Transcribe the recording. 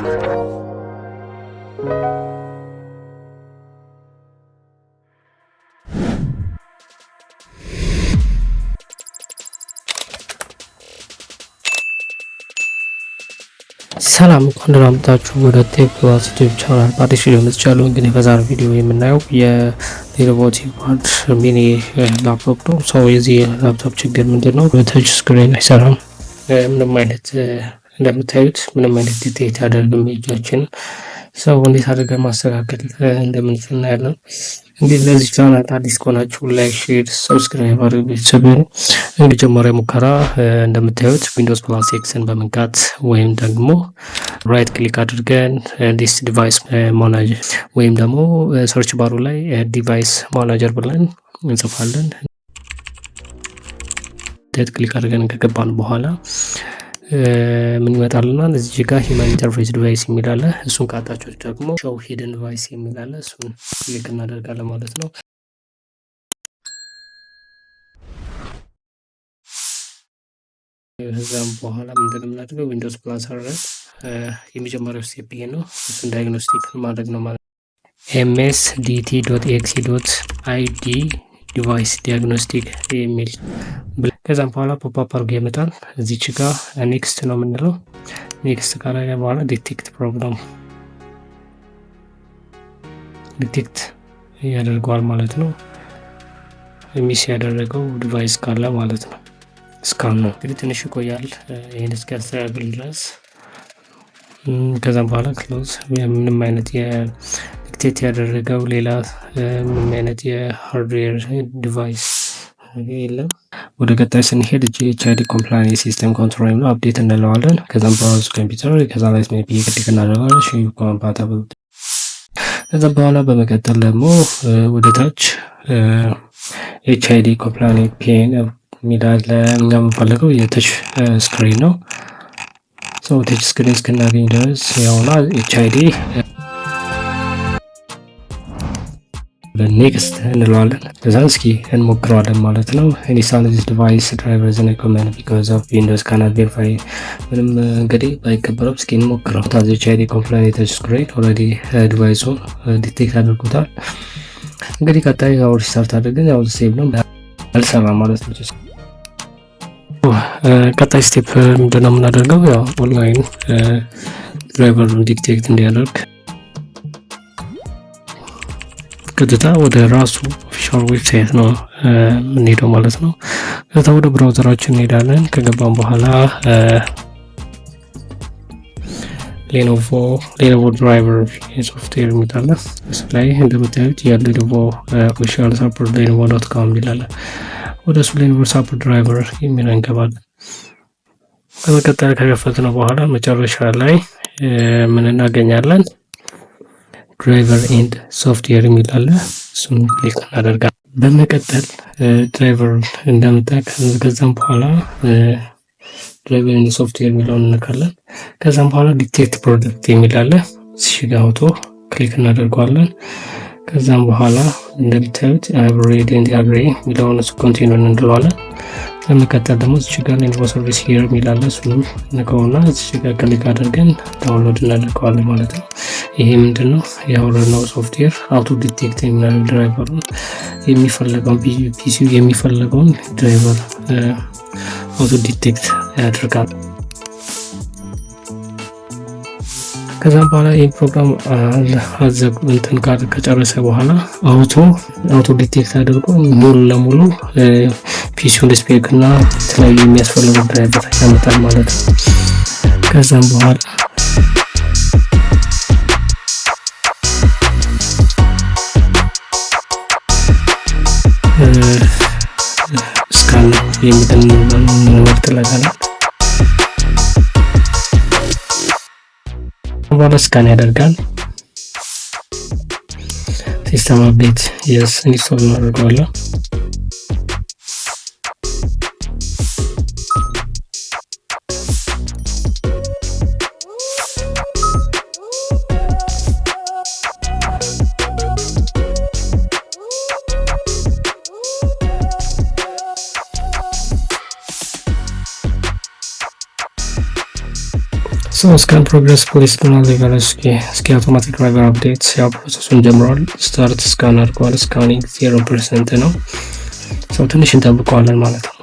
ሰላም እንኳን መጣችሁ ወደ ቴክ ፕላስ ዩቲዩብ ቻናል። በአዲስ ቪዲዮ መጥቻለሁ። እንግዲህ በዛሬው ቪዲዮ የምናየው የሌኖቮ ቲንክፓድ ሚኒ ላፕቶፕ ነው። ሰው የዚህ ላፕቶፕ ችግር ምንድነው? በተች ስክሪን አይሰራም። ምንም አይነት እንደምታዩት ምንም አይነት ዲቴክት አያደርግም እጃችንን። ሰው እንዴት አድርገን ማስተካከል እንደምንችል እናያለን። እንግዲህ ለዚህ ቻናል አዲስ ከሆናችሁ ላይክ፣ ሼር፣ ሰብስክራይብ አድርጉ። ቤተሰብ እንግዲህ ጀመሪያ ሙከራ እንደምታዩት ዊንዶውስ ፕላስ ኤክስን በመንካት ወይም ደግሞ ራይት ክሊክ አድርገን ዲስ ዲቫይስ ማናጀር ወይም ደግሞ ሰርች ባሩ ላይ ዲቫይስ ማናጀር ብለን እንጽፋለን። ክሊክ አድርገን ከገባን በኋላ ምን ይመጣልናል? እዚህ ጋር ሂውማን ኢንተርፌስ ዲቫይስ የሚል አለ። እሱን ካጣችሁት ደግሞ ሾው ሂድን ዲቫይስ የሚል አለ። እሱን ክሊክ እናደርጋለን ማለት ነው። ከዛም በኋላ ምንድነው የምናደርገው? ዊንዶውስ ፕላስ አድርገን የመጀመሪያው ስቴፕ ይሄ ነው። እሱን ዳያግኖስቲክ ማድረግ ነው ማለት ነው። msdt.exe.id ዲቫይስ ዲያግኖስቲክ የሚል ከዛም በኋላ ፖፕ አፕ አድርጎ ይመጣል። እዚች ጋር ኔክስት ነው የምንለው። ኔክስት ካላለ በኋላ ዲቴክት ፕሮብለም ዲቴክት ያደርገዋል ማለት ነው። ሚስ ያደረገው ዲቫይስ ካለ ማለት ነው። እስካሁን ነው እንግዲህ ትንሽ ይቆያል ይሄን እስኪያስተካክል ድረስ። ከዛም በኋላ ክሎዝ ምንም አይነት ዲቴክት ያደረገው ሌላ ምንም አይነት የሃርድዌር ዲቫይስ የለም። ወደ ቀጣይ ስንሄድ ኤችአይዲ ኮምፕላይንስ ሲስተም ኮንትሮል ነው አፕዴት እንለዋለን። ከዛም ብራውዝ ኮምፒውተር ከዛ ላይ ሜቢ ክሊክ እናደርጋለን። ሺ ኮምፓቲብል ከዛም በኋላ በመቀጠል ደግሞ ወደ ታች ኤችአይዲ ኮምፕላይንስ ፒን ሚላል እኛ የምንፈልገው የታች ስክሪን ነው። ሶ ታች ስክሪን እስክናገኝ ድረስ ያውና ኤችአይዲ ኔክስት እንለዋለን። ከዛ እስኪ እንሞክረዋለን ማለት ነው። ኢንስታል ዚስ ዲቫይስ ድራይቨርስ ኤንድ ኮመንድ ቢኮዝ ኦፍ ዊንዶውስ ካናት ቬሪፋይ ምንም እንግዲህ ባይቀበረው እስኪ እንሞክረው። ታዝ ኤችአይዲ ኮምፕላይንት ታች ስክሪን ኦልሬዲ ዲቫይሱ ዲቴክት አድርጎታል። እንግዲህ ቀጣይ ያው ሪስታርት አድርገን ያው ሴቭ ነው አልሰራም ማለት ነው። ቀጣይ ስቴፕ ምንድነው የምናደርገው? ያው ኦንላይን ድራይቨሩን ዲቴክት እንዲያደርግ ቀጥታ ወደ ራሱ ኦፊሻል ዌብሳይት ነው የምንሄደው ማለት ነው። ቀጥታ ወደ ብራውዘራችን እንሄዳለን። ከገባን በኋላ ሌኖቮ ድራይቨር የሶፍትዌር የሚላለ እሱ ላይ እንደምታዩት የሌኖቮ ኦፊሻል ሳፖርት lenovo.com ይላል። ወደ እሱ ሌኖቮ ሳፖርት ድራይቨር የሚል እንገባለን። በመቀጠል ከከፈትነው በኋላ መጨረሻ ላይ ምን እናገኛለን? ድራይቨር ኤንድ ሶፍትዌር የሚል አለ። እሱን ክሊክ እናደርጋለን። በመቀጠል ድራይቨር እንደምታውቁት ከዛም በኋላ ድራይቨር ኤንድ ሶፍትዌር የሚለውን እንነካለን። ከዛም በኋላ ዲቴክት ፕሮዳክት የሚል አለ። እሺ ጋር አውቶ ክሊክ እናደርጋለን። ከዛም በኋላ እንደምታዩት አብሬድ ኤንድ አግሪ የሚለውን እሱ ኮንቲኒው እንለዋለን። በመቀጠል ደግሞ እዚህ ጋር ሌኖቮ ሰርቪስ ሂር የሚል አለ። እሱንም እንከውና እዚህ ጋር ክሊክ አድርገን ዳውንሎድ እናደርገዋለን ማለት ነው። ይሄ ምንድነው? ያወረድነው ሶፍትዌር አውቶ ዲቴክት የሚያደርግ ድራይቨሩን የሚፈልገውን ፒሲው የሚፈልገውን ድራይቨር አውቶ ዲቴክት ያደርጋል። ከዛም በኋላ ይህ ፕሮግራም አዘግ እንትን ከጨረሰ በኋላ አውቶ ዲቴክት አድርጎ ሙሉ ለሙሉ ፒሲውን ስፔክ እና የተለያዩ የሚያስፈልጉ ድራይቨር ያመጣል ማለት ነው። ከዛም በኋላ ስካን የምትለጋለን በኋላ ስካን ያደርጋል። ሲስተም አፕዴት የስ ኢንስቶል እናደርገዋለን። ስካን ፕሮግረስ ፖሊስ ብናል ይላል። እስኪ አውቶማቲክ ድራይቨር አፕዴት ያው ፕሮሰሱን ጀምሯል። ስታርት ስካን አድርጓል። ስካኒንግ 0% ነው። ትንሽ እንጠብቀዋለን ማለት ነው።